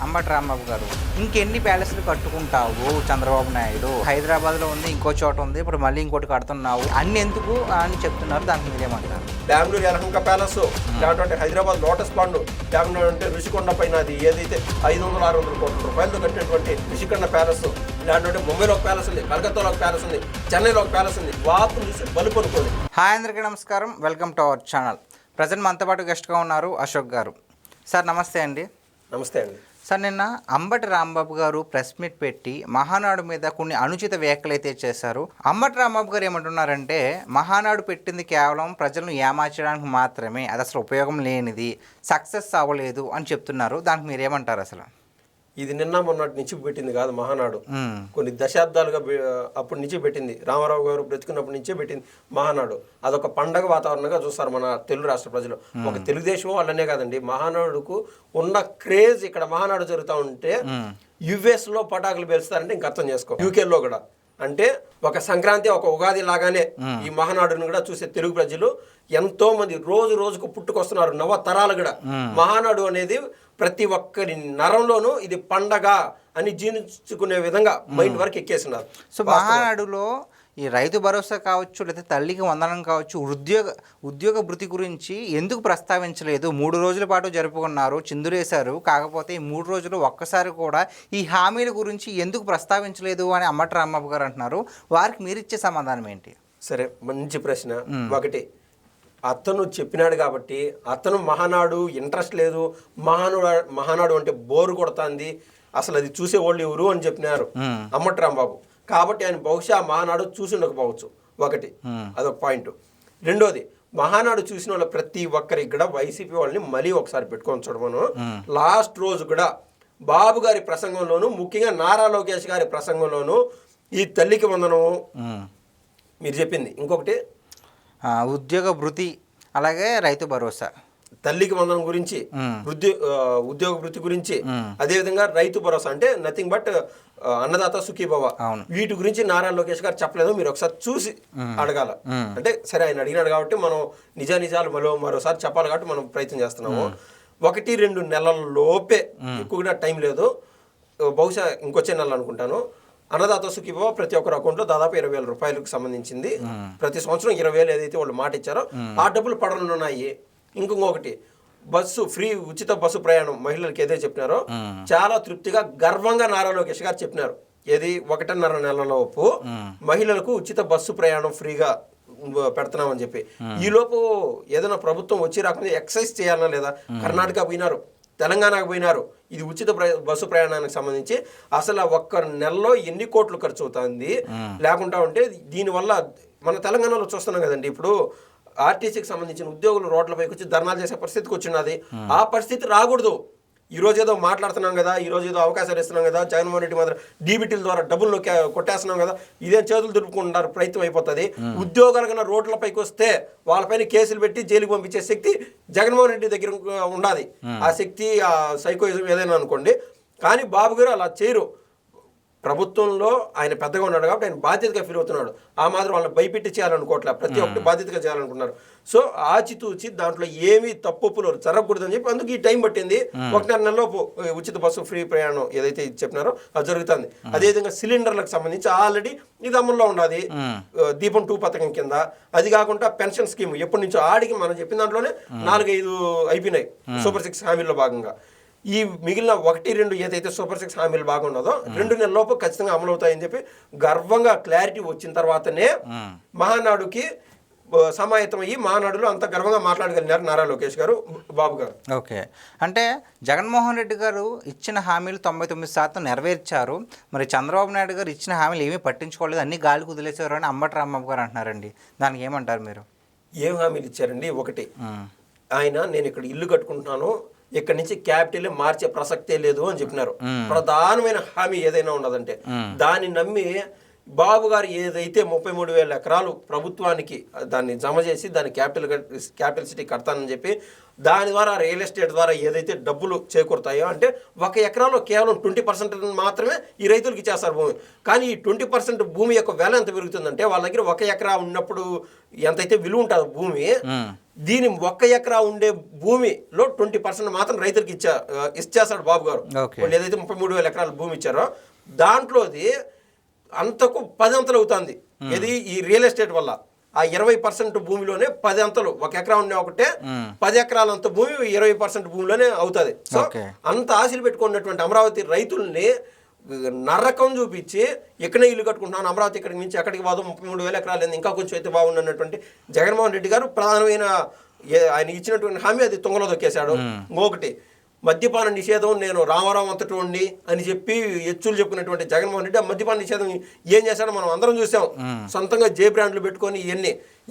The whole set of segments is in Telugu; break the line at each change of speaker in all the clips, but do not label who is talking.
అంబటి రాంబాబు గారు ఇంకెన్ని ప్యాలెస్లు కట్టుకుంటావు చంద్రబాబు నాయుడు? హైదరాబాద్లో ఉంది, ఇంకో చోట ఉంది, ఇప్పుడు మళ్ళీ ఇంకోటి కడుతున్నావు, అన్ని ఎందుకు అని చెప్తున్నారు. దానికి మీరేమంటారు?
బెంగళూరు యలహంక ప్యాలెస్, లేకుంటే హైదరాబాద్ లోటస్ పాండ్, లేకుంటే ఋషికొండ పైన అది ఏదైతే 500-600 కోట్ల రూపాయలతో కట్టినటువంటి ఋషికొండ ప్యాలెస్, లేకుంటే ముంబైలో ఒక ప్యాలెస్ ఉంది, కలకత్తాలో ఒక ప్యాలెస్ ఉంది, చెన్నైలో ఒక ప్యాలెస్ ఉంది. వాపు చూసి బలుపు అనుకోండి.
హాయ్ అందరికీ నమస్కారం, welcome to our channel. Present మనతో పాటు గెస్ట్గా ఉన్నారు అశోక్ గారు. సార్ నమస్తే అండి.
నమస్తే అండి.
సార్, నిన్న అంబటి రాంబాబు గారు ప్రెస్ మీట్ పెట్టి మహానాడు మీద కొన్ని అనుచిత వ్యాఖ్యలు అయితే చేశారు. అంబటి రాంబాబు గారు ఏమంటున్నారంటే, మహానాడు పెట్టింది కేవలం ప్రజలను ఏమార్చడానికి మాత్రమే, అది అసలు ఉపయోగం లేనిది, సక్సెస్ అవ్వలేదు అని చెప్తున్నారు. దానికి మీరేమంటారు? అసలు
ఇది నిన్న మొన్నటి నుంచి పెట్టింది కాదు మహానాడు, కొన్ని దశాబ్దాలుగా అప్పటి నుంచి పెట్టింది. రామారావు గారు బ్రతుకున్నప్పటి నుంచే పెట్టింది మహానాడు. అదొక పండగ వాతావరణంగా చూస్తారు మన తెలుగు రాష్ట్ర ప్రజలు. ఒక తెలుగుదేశం వాళ్ళనే కాదండి, మహానాడుకు ఉన్న క్రేజ్. ఇక్కడ మహానాడు జరుగుతూ ఉంటే యుఎస్ లో పటాకులు పేలుస్తారంటే ఇంక అర్థం చేసుకో. యూకేలో కూడా అంటే ఒక సంక్రాంతి, ఒక ఉగాది లాగానే ఈ మహానాడుని కూడా చూసే తెలుగు ప్రజలు ఎంతో మంది రోజు రోజుకు పుట్టుకొస్తున్నారు, నవ తరాలు కూడా. మహానాడు అనేది ప్రతి ఒక్కరి నరంలోనూ ఇది పండగ అని జీర్ణించుకునే విధంగా మైండ్ వరకు ఎక్కేస్తున్నారు.
సో మహానాడులో ఈ రైతు భరోసా కావచ్చు, లేదా తల్లికి వందనం కావచ్చు, ఉద్యోగ భృతి గురించి ఎందుకు ప్రస్తావించలేదు? 3 రోజుల పాటు జరుపుకున్నారు, చిందులేశారు. కాకపోతే ఈ 3 రోజులు ఒక్కసారి కూడా ఈ హామీల గురించి ఎందుకు ప్రస్తావించలేదు అని అంబటి రాంబాబు గారు అంటున్నారు. వారికి మీరు ఇచ్చే సమాధానం ఏంటి?
సరే, మంచి ప్రశ్న. ఒకటి, అతను చెప్పినాడు కాబట్టి అతను మహానాడు ఇంట్రెస్ట్ లేదు, మహానాడు అంటే బోరు కొడుతుంది, అసలు అది చూసే వాళ్ళు ఎవరు అని చెప్పినారు అంబటి రాంబాబు. కాబట్టి ఆయన బహుశా మహానాడు చూసి ఉండకపోవచ్చు. ఒకటి, అదొక పాయింట్. రెండోది, మహానాడు చూసిన వాళ్ళ ప్రతి ఒక్కరికి కూడా వైసీపీ వాళ్ళని మళ్ళీ ఒకసారి పెట్టుకొని చూడమను. లాస్ట్ రోజు కూడా బాబు గారి ప్రసంగంలోను, ముఖ్యంగా నారా లోకేష్ గారి ప్రసంగంలోను ఈ తల్లికి వందనము మీరు చెప్పింది, ఇంకొకటి
ఉద్యోగ భృతి, అలాగే రైతు భరోసా,
తల్లికి వందనం గురించి, ఉద్యోగ భృతి గురించి, అదేవిధంగా రైతు భరోసా అంటే నథింగ్ బట్ అన్నదాత సుఖీభవ, వీటి గురించి నారా లోకేష్ గారు చెప్పలేదు. మీరు ఒకసారి చూసి అడగాల. అంటే సరే, ఆయన అడిగినాడు కాబట్టి మనం నిజాలు మరోసారి చెప్పాలి కాబట్టి మనం ప్రయత్నం చేస్తున్నాము. 1-2 నెలల లోపే, ఎక్కువగా టైం లేదు, బహుశా ఇంకొచ్చే నెలలు అనుకుంటాను, అన్నదాత సుఖీభవ ప్రతి ఒక్కరి అకౌంట్లో దాదాపు 20,000 రూపాయలకు సంబంధించింది. ప్రతి సంవత్సరం 20,000 ఏదైతే వాళ్ళు మాట ఇచ్చారో ఆ డబ్బులు పడనున్నాయి. ఇంకొకటి, బస్సు ఫ్రీ, ఉచిత బస్సు ప్రయాణం మహిళలకు ఏదైతే చెప్పినారో చాలా తృప్తిగా గర్వంగా నారా లోకేష్ గారు చెప్పినారు. ఏది 1.5 నెలలోపు మహిళలకు ఉచిత బస్సు ప్రయాణం ఫ్రీగా పెడుతున్నామని చెప్పి. ఈ లోపు ఏదైనా ప్రభుత్వం వచ్చి రాకుండా ఎక్సైజ్ చేయాలన్నా లేదా? కర్ణాటక పోయినారు, తెలంగాణకు పోయినారు. ఇది ఉచిత బస్సు ప్రయాణానికి సంబంధించి అసలు ఒక్క నెలలో ఎన్ని కోట్లు ఖర్చు అవుతుంది లేకుండా ఉంటే. దీనివల్ల మన తెలంగాణలో చూస్తున్నాం కదండి, ఇప్పుడు ఆర్టీసీకి సంబంధించిన ఉద్యోగులు రోడ్లపైకి వచ్చి ధర్నాలు చేసే పరిస్థితికి వచ్చినది. ఆ పరిస్థితి రాకూడదు. ఈరోజు ఏదో మాట్లాడుతున్నాం కదా, ఈరోజు ఏదో అవకాశాలు ఇస్తున్నాం కదా, జగన్మోహన్ రెడ్డి మాత్రం డీబీటీల ద్వారా డబ్బులు కొట్టేస్తున్నాం కదా, ఇదేం చేతులు దులుపుకుంటారు ప్రయత్నం అయిపోతుంది. ఉద్యోగాలు కన్నా రోడ్లపైకి వస్తే వాళ్ళపైన కేసులు పెట్టి జైలుకి పంపించే శక్తి జగన్మోహన్ రెడ్డి దగ్గర ఉండాలి. ఆ శక్తి, ఆ సైకోయిజం ఏదైనా అనుకోండి. కానీ బాబు గారు అలా చేయరు. ప్రభుత్వంలో ఆయన పెద్దగా ఉన్నాడు కాబట్టి ఆయన బాధ్యతగా ఫీల్ అవుతున్నాడు. ఆ మాత్రం వాళ్ళని భయపెట్టి చేయాలనుకోవట్లే, ప్రతి ఒక్కటి బాధ్యతగా చేయాలనుకున్నారు. సో ఆచితూచి దాంట్లో ఏమీ తప్పులు జరగకూడదని చెప్పి అందుకు ఈ టైం పట్టింది. 1.5 నెలలోపు ఉచిత బస్సు ఫ్రీ ప్రయాణం ఏదైతే చెప్పినారో అది జరుగుతుంది. అదేవిధంగా సిలిండర్లకు సంబంధించి ఆల్రెడీ ఇది అమల్లో ఉన్నది, దీపం 2 పథకం కింద. అది కాకుండా పెన్షన్ స్కీమ్ ఎప్పటి నుంచో ఆడికి మనం చెప్పిన దాంట్లోనే 4-5 అయిపోయినాయి సూపర్ 6 హామీల్లో భాగంగా. ఈ మిగిలిన 1-2 ఏదైతే సూపర్ 6 హామీలు బాగున్నదో 2 నెలల లోపు ఖచ్చితంగా అమలు అవుతాయని చెప్పి గర్వంగా క్లారిటీ వచ్చిన తర్వాతనే మహానాడుకి సమాయత్తం అయ్యి మహానాడులో అంత గర్వంగా మాట్లాడగలిగినారు నారా లోకేష్ గారు, బాబు గారు.
ఓకే, అంటే జగన్మోహన్ రెడ్డి గారు ఇచ్చిన హామీలు 99% నెరవేర్చారు. మరి చంద్రబాబు నాయుడు గారు ఇచ్చిన హామీలు ఏమీ పట్టించుకోలేదు, అన్ని గాలి కుదిలేసేవారు అని అంబటి రాంబాబు గారు అంటున్నారండి. దానికి ఏమంటారు మీరు?
ఏం హామీలు ఇచ్చారండి? ఒకటి, ఆయన నేను ఇక్కడ ఇల్లు కట్టుకుంటున్నాను, ఇక్కడి నుంచి క్యాపిటల్ మార్చే ప్రసక్తే లేదు అని చెప్పినారు. ప్రధానమైన హామీ ఏదైనా ఉన్నదంటే దాన్ని నమ్మి బాబు గారు ఏదైతే 33,000 ఎకరాలు ప్రభుత్వానికి దాన్ని జమ చేసి దాన్ని క్యాపిటల్ సిటీ కడతానని చెప్పి దాని ద్వారా రియల్ ఎస్టేట్ ద్వారా ఏదైతే డబ్బులు చేకూరుతాయో, అంటే 1 ఎకరాలో కేవలం 20% మాత్రమే ఈ రైతులకి ఇచ్చేస్తారు భూమి. కానీ ఈ 20% భూమి యొక్క వేల ఎంత పెరుగుతుందంటే వాళ్ళ దగ్గర 1 ఎకరా ఉన్నప్పుడు ఎంతైతే విలువ ఉంటుందో భూమి, దీని 1 ఎకరా ఉండే భూమిలో 20% మాత్రం రైతులకి ఇచ్చేస్తాడు బాబు గారు. వాళ్ళు ఏదైతే 33,000 ఎకరాల భూమి ఇచ్చారో దాంట్లోది అంతకు 10 అంతలు అవుతుంది. ఇది ఈ రియల్ ఎస్టేట్ వల్ల. ఆ 20% భూమిలోనే 10 అంతలు, 1 ఎకరా ఉండే ఒకటే 10 ఎకరాలంత భూమి 20% భూమిలోనే అవుతుంది. సో అంత ఆశలు పెట్టుకున్నటువంటి అమరావతి రైతుల్ని నరకం చూపించి ఇక్కడే ఇల్లు కట్టుకుంటున్నాను, అమరావతి ఇక్కడికి నుంచి ఎక్కడికి పోదాం, 33,000 ఎకరాలు ఇంకా కొంచెం అయితే బాగున్నటువంటి జగన్మోహన్ రెడ్డి గారు ప్రధానమైన ఆయన ఇచ్చినటువంటి హామీ అది తుంగలో దొక్కేశాడు. ఇంకొకటి మద్యపాన నిషేధం నేను రామారావు అంతటి అని చెప్పి ఎచ్చులు చెప్పినటువంటి జగన్మోహన్ రెడ్డి ఆ మద్యపాన నిషేధం ఏం చేశాడో మనం అందరం చూసాం. సొంతంగా జే బ్రాండ్లు పెట్టుకొని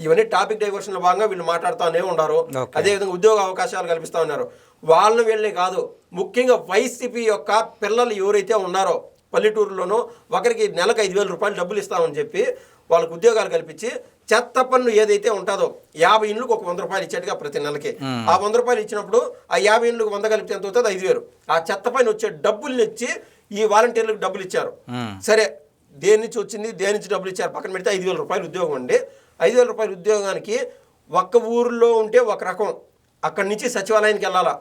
ఇవన్నీ టాపిక్ డైవర్షన్లో భాగంగా వీళ్ళు మాట్లాడుతూనే ఉన్నారు. అదేవిధంగా ఉద్యోగ అవకాశాలు కల్పిస్తూ ఉన్నారు. వాళ్ళని వీళ్ళని కాదు, ముఖ్యంగా వైసీపీ యొక్క పిల్లలు ఎవరైతే ఉన్నారో పల్లెటూరులోనూ ఒకరికి నెలకు 5,000 రూపాయలు డబ్బులు ఇస్తామని చెప్పి వాళ్ళకు ఉద్యోగాలు కల్పించి చెత్త పన్ను ఏదైతే ఉంటుందో 50 ఇండ్లకు ఒక 100 రూపాయలు ఇచ్చేట్టుగా ప్రతి నెలకి ఆ 100 రూపాయలు ఇచ్చినప్పుడు ఆ 50 ఇండ్లకు 100 కలిపితే ఎంత అవుతుంది? 5,000. ఆ చెత్త పైన వచ్చే డబ్బుల్ని ఇచ్చి ఈ వాలంటీర్లకు డబ్బులు ఇచ్చారు. సరే, దేని నుంచి వచ్చింది, దేని నుంచి డబ్బులు ఇచ్చారు పక్కన పెడితే 5,000 రూపాయలు ఉద్యోగం అండి. 5,000 రూపాయల ఉద్యోగానికి ఒక్క ఊరిలో ఉంటే ఒక రకం, అక్కడి నుంచి సచివాలయానికి వెళ్ళాలా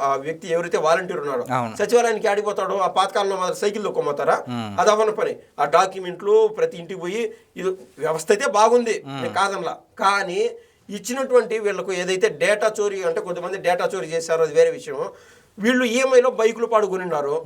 ఆ వ్యక్తి ఎవరైతే వాలంటీర్ ఉన్నాడో. సచివాలయానికి ఆడిపోతాడో ఆ పాతకాలంలో మాత్రం సైకిల్లో కొమ్మతారా? అది అవ్వని పని. ఆ డాక్యుమెంట్లు ప్రతి ఇంటికి పోయి ఇది వ్యవస్థ అయితే బాగుంది కాదనలా. కానీ ఇచ్చినటువంటి వీళ్ళకు ఏదైతే డేటా చోరీ, అంటే కొంతమంది డేటా చోరీ చేశారో అది వేరే విషయం. వీళ్ళు ఈఎంఐలో బైకులు పాడుకొనిన్నారు.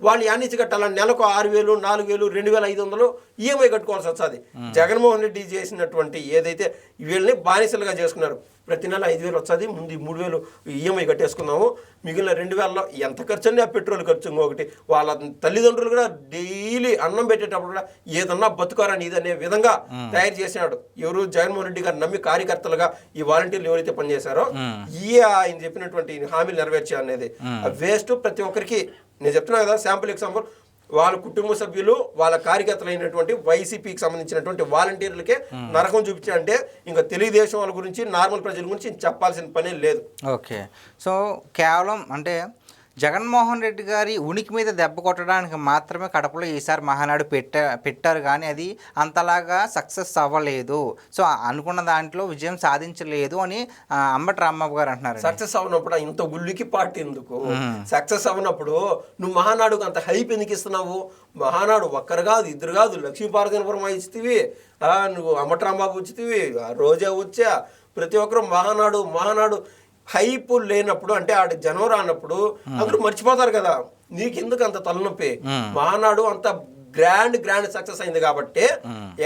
వాళ్ళు యానిచ్చి కట్టాలని నెలకు 6,000, 4,000, 2,500 ఈఎంఐ కట్టుకోవాల్సి వస్తుంది. జగన్మోహన్ రెడ్డి చేసినటువంటి ఏదైతే వీళ్ళని బానిసలుగా చేసుకున్నారు. ప్రతి నెల 5,000 వస్తుంది, ముందు 3,000 ఈఎంఐ కట్టేసుకున్నాము, మిగిలిన 2,000 ఎంత ఖర్చు అండి? ఆ పెట్రోల్ ఖర్చు. ఇంకొకటి వాళ్ళ తల్లిదండ్రులు కూడా డైలీ అన్నం పెట్టేటప్పుడు కూడా ఏదన్నా బతుకారని ఇదనే విధంగా తయారు చేసినాడు. ఎవరు? జగన్మోహన్ రెడ్డి గారు నమ్మి కార్యకర్తలుగా ఈ వాలంటీర్లు ఎవరైతే పనిచేశారో ఆయన చెప్పినటువంటి హామీలు నెరవేర్చా అనేది వేస్ట్. ప్రతి ఒక్కరికి నేను చెప్తున్నా కదా, శాంపుల్ ఎగ్జాంపుల్, వాళ్ళ కుటుంబ సభ్యులు వాళ్ళ కార్యకర్తలు అయినటువంటి వైసీపీకి సంబంధించినటువంటి వాలంటీర్లకే నరకం చూపించాలంటే ఇంకా తెలుగుదేశం వాళ్ళ గురించి, నార్మల్ ప్రజల గురించి చెప్పాల్సిన పనే లేదు.
ఓకే, సో కేవలం అంటే జగన్మోహన్ రెడ్డి గారి ఉనికి మీద దెబ్బ కొట్టడానికి మాత్రమే కడపలో ఈసారి మహానాడు పెట్టారు కానీ అది అంతలాగా సక్సెస్ అవ్వలేదు. సో అనుకున్న దాంట్లో విజయం సాధించలేదు అని అంబటి రాంబాబు గారు అంటున్నారు.
సక్సెస్ అవ్వనప్పుడు ఇంత ఉల్లికి పార్టీ ఎందుకు? సక్సెస్ అవ్వనప్పుడు నువ్వు మహానాడుకు అంత హైప్ ఎందుకు ఇస్తున్నావు? మహానాడు ఒక్కరు కాదు, ఇద్దరు కాదు, లక్ష్మీపార్వతీపురం ఇచ్చితివి, నువ్వు అంబటి రాంబాబు వచ్చితివి, రోజా వచ్చా, ప్రతి ఒక్కరు మహానాడు హైప్ లేనప్పుడు, అంటే ఆడ జనం రానప్పుడు అందరూ మర్చిపోతారు కదా. నీకెందుకు అంత తలనొప్పి? మహానాడు అంత గ్రాండ్ సక్సెస్ అయింది కాబట్టి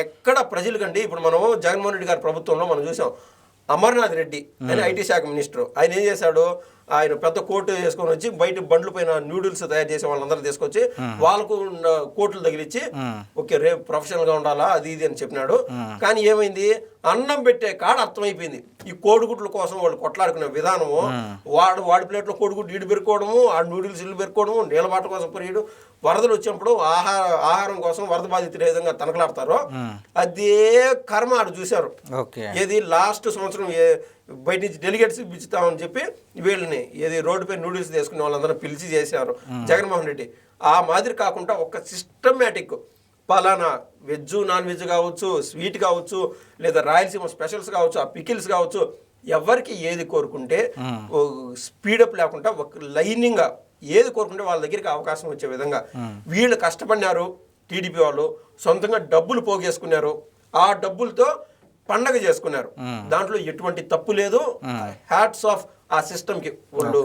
ఎక్కడ ప్రజలు కండి. ఇప్పుడు మనం జగన్మోహన్ రెడ్డి గారి ప్రభుత్వంలో మనం చూసాం, అమర్నాథ్ రెడ్డి ఆయన ఐటీ శాఖ మినిస్టర్, ఆయన ఏం చేశాడు? ఆయన పెద్ద కోటు వేసుకొని వచ్చి బయట బండ్ల పైన నూడిల్స్ తయారు చేసే వాళ్ళందరూ తీసుకొచ్చి వాళ్ళకు కోట్లు తగిలిచ్చి ఓకే రేపు ప్రొఫెషనల్ గా ఉండాలా అది ఇది అని చెప్పినాడు. కానీ ఏమైంది? అన్నం పెట్టే కాడ అర్థమైపోయింది ఈ కోడిగుడ్ల కోసం వాళ్ళు కొట్లాడుకునే విధానము. వాడి ప్లేట్లో కోడిగుడ్డు ఈడు పెరుకోవడము, ఆ నూడిల్స్ ఇల్లు పెరుకోవడము, నీళ్ళ బాట కోసం పరిగెడు, వరదలు వచ్చినప్పుడు ఆహారం కోసం వరద బాధితులు ఏ విధంగా తనకలాడతారో అదే కర్మ ఆడు చూశారు. ఏది లాస్ట్ సంవత్సరం బయట నుంచి డెలిగేట్స్ పిలుస్తామని చెప్పి వీళ్ళని ఏది రోడ్డుపై నూడిల్స్ తీసుకునే వాళ్ళందరూ పిలిచి చేశారు జగన్మోహన్ రెడ్డి. ఆ మాదిరి కాకుండా ఒక సిస్టమేటిక్ పలానా వెజ్ నాన్ వెజ్ కావచ్చు, స్వీట్ కావచ్చు, లేదా రాయలసీమ స్పెషల్స్ కావచ్చు, ఆ పికిల్స్ కావచ్చు, ఎవరికి ఏది కోరుకుంటే స్పీడప్ లేకుండా ఒక లైనింగ్గా ఏది కోరుకుంటే వాళ్ళ దగ్గరికి అవకాశం వచ్చే విధంగా వీళ్ళు కష్టపడినారు. టీడీపీ వాళ్ళు సొంతంగా డబ్బులు పోగేసుకున్నారు, ఆ డబ్బులతో పండగ చేసుకున్నారు. దాంట్లో ఎటువంటి తప్పు లేదు. హ్యాట్స్ ఆఫ్ ఆ సిస్టమ్ కి. వాళ్ళు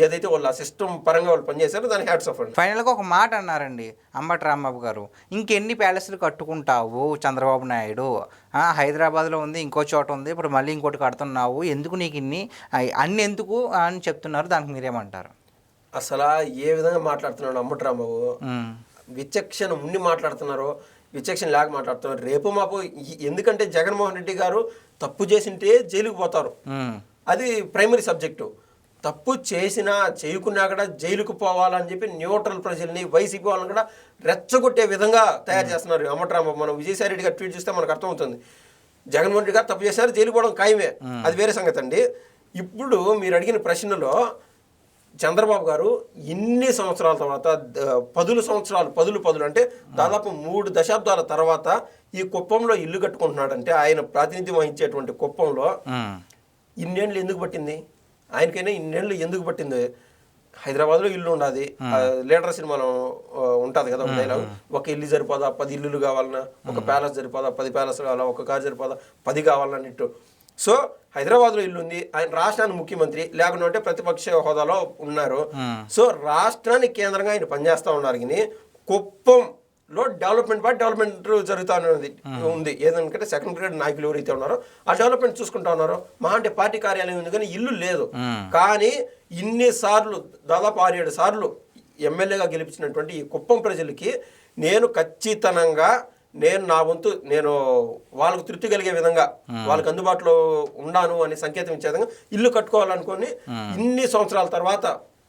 ఏదైతే వాళ్ళు ఆ సిస్టమ్ పరంగా వాళ్ళు పనిచేశారో దానికి హ్యాట్స్ ఆఫ్ అండి.
ఫైనల్గా ఒక మాట అన్నారండి అంబటి రాంబాబు గారు, ఇంకెన్ని ప్యాలెస్లు కట్టుకుంటావు చంద్రబాబు నాయుడు? హైదరాబాద్లో ఉంది, ఇంకో చోట ఉంది, ఇప్పుడు మళ్ళీ ఇంకోటి కడుతున్నావు, ఎందుకు నీకు అన్ని ఎందుకు అని చెప్తున్నారు, దానికి మీరేమంటారు?
అసలు ఏ విధంగా మాట్లాడుతున్నాడు అంబటి రాంబాబు? విచక్షణ ఉండి మాట్లాడుతున్నారో విచక్షణ లేక మాట్లాడుతున్నారు. రేపు మాపు ఎందుకంటే జగన్మోహన్ రెడ్డి గారు తప్పు చేసింటే జైలుకు పోతారు, అది ప్రైమరీ సబ్జెక్టు. తప్పు చేసినా చేయకున్నా కూడా జైలుకు పోవాలని చెప్పి న్యూట్రల్ ప్రజల్ని వైసీపీ వాళ్ళని కూడా రెచ్చగొట్టే విధంగా తయారు చేస్తున్నారు అమ్మట్రాంబాబు. మనం విజయసాయి రెడ్డి గారు ట్వీట్ చేస్తే మనకు అర్థమవుతుంది. జగన్మోహన్ రెడ్డి గారు తప్పు చేశారు, జైలు పోవడం ఖాయమే, అది వేరే సంగతి అండి. ఇప్పుడు మీరు అడిగిన ప్రశ్నలో చంద్రబాబు గారు ఇన్ని సంవత్సరాల తర్వాత 10 సంవత్సరాలు పదులు అంటే దాదాపు 3 దశాబ్దాల తర్వాత ఈ కుప్పంలో ఇల్లు కట్టుకుంటున్నాడంటే, ఆయన ప్రాతినిధ్యం వహించేటువంటి కుప్పంలో ఇన్నేళ్ళు ఎందుకు పట్టింది? ఆయనకైనా ఇన్నేళ్ళు ఎందుకు పట్టింది? హైదరాబాద్లో ఇల్లు ఉండాది, లీడర్ సినిమాలో ఉంటుంది కదా ఒక డైలాగ్, ఒక ఇల్లు సరిపోదా 10 ఇల్లులు కావాలన్నా, ఒక ప్యాలెస్ సరిపోదా 10 ప్యాలెస్ కావాలా, ఒక కారు సరిపోదా 10 కావాలన్నట్టు. సో హైదరాబాద్లో ఇల్లు ఉంది, ఆయన రాష్ట్రానికి ముఖ్యమంత్రి, లేకుంటే ప్రతిపక్ష హోదాలో ఉన్నారు. సో రాష్ట్రానికి కేంద్రంగా ఆయన పనిచేస్తూ ఉన్నారు. కానీ కుప్పంలో డెవలప్మెంట్ జరుగుతూ ఉంది. ఏదంటే సెకండ్ గ్రేడ్ నాయకులు ఎవరైతే ఉన్నారో ఆ డెవలప్మెంట్ చూసుకుంటా ఉన్నారు. మా అంటే పార్టీ కార్యాలయం ఉంది కానీ ఇల్లు లేదు. కానీ ఇన్నిసార్లు దాదాపు 6-7 సార్లు ఎమ్మెల్యేగా గెలిపించినటువంటి ఈ కుప్పం ప్రజలకి నేను ఖచ్చితంగా నా వంతు నేను వాళ్ళకు తృప్తి కలిగే విధంగా వాళ్ళకి అందుబాటులో ఉన్నాను అని సంకేతం ఇచ్చే విధంగా ఇల్లు కట్టుకోవాలనుకొని ఇన్ని సంవత్సరాల తర్వాత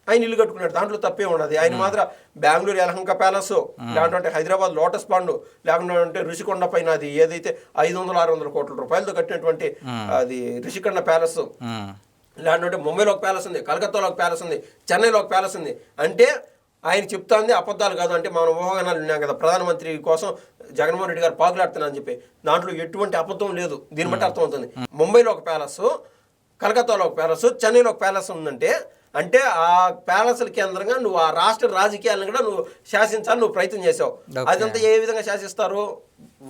ఆయన ఇల్లు కట్టుకున్నాడు. దాంట్లో తప్పే ఉండదు. ఆయన మాత్రం బెంగళూరు యలహంక ప్యాలెస్, లేకుంటే హైదరాబాద్ లోటస్ పాండ్, లేకుంటే ఋషికొండ పైన అది ఏదైతే 500-600 కోట్ల రూపాయలతో కట్టినటువంటి అది ఋషికొండ ప్యాలెస్, లేకుంటే ముంబైలో ఒక ప్యాలెస్ ఉంది, కలకత్తాలో ఒక ప్యాలెస్ ఉంది, చెన్నైలో ఒక ప్యాలెస్ ఉంది. అంటే ఆయన చెప్తాంది అబద్ధాలు కాదు. అంటే మనం ఊహాగానాలు విన్నాం కదా, ప్రధానమంత్రి కోసం జగన్మోహన్ రెడ్డి గారు పాకులాడుతున్నారని చెప్పి. దాంట్లో ఎటువంటి అబద్ధం లేదు. దీన్ని బట్టి అర్థమవుతుంది. ముంబైలో ఒక ప్యాలెస్, కలకత్తాలో ఒక ప్యాలెస్, చెన్నైలో ఒక ప్యాలెస్ ఉందంటే అంటే ఆ ప్యాలెస్ల కేంద్రంగా నువ్వు ఆ రాష్ట్ర రాజకీయాలను కూడా నువ్వు శాసించాలి, నువ్వు ప్రయత్నం చేసావు. అదంతా ఏ విధంగా శాసిస్తారు?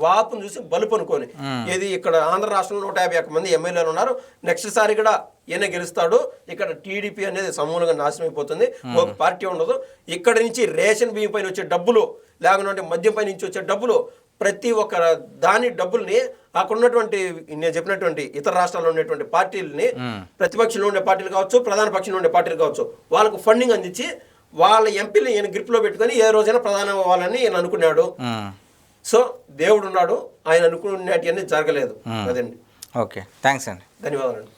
వాపును చూసి బలుపు అనుకోని. ఏది ఇక్కడ ఆంధ్ర రాష్ట్రంలో 151 మంది ఎమ్మెల్యేలు ఉన్నారు. నెక్స్ట్ సారి కూడా ఈయన గెలుస్తాడు. ఇక్కడ టీడీపీ అనేది సమూలంగా నాశనం అయిపోతుంది, ఒక పార్టీ ఉండదు. ఇక్కడ నుంచి రేషన్ బియ్యం పైన వచ్చే డబ్బులు, లేకుంటే మద్యం పై నుంచి వచ్చే డబ్బులు, ప్రతి ఒక్క దాని డబ్బుల్ని అక్కడ ఉన్నటువంటి నేను చెప్పినటువంటి ఇతర రాష్ట్రాల్లో ఉండేటువంటి పార్టీలని, ప్రతిపక్షంలో ఉండే పార్టీలు కావచ్చు, ప్రధాన పక్షంలో ఉండే పార్టీలు కావచ్చు, వాళ్ళకు ఫండింగ్ అందించి వాళ్ళ ఎంపీని ఈయన గ్రిప్లో పెట్టుకొని ఏ రోజైనా ప్రధానం అవ్వాలని ఈయన అనుకున్నాడు. సో దేవుడు ఉన్నాడు, ఆయన అనుకున్నట్టు జరగలేదు. అదండి.
ఓకే, థ్యాంక్స్ అండి.
ధన్యవాదాలు.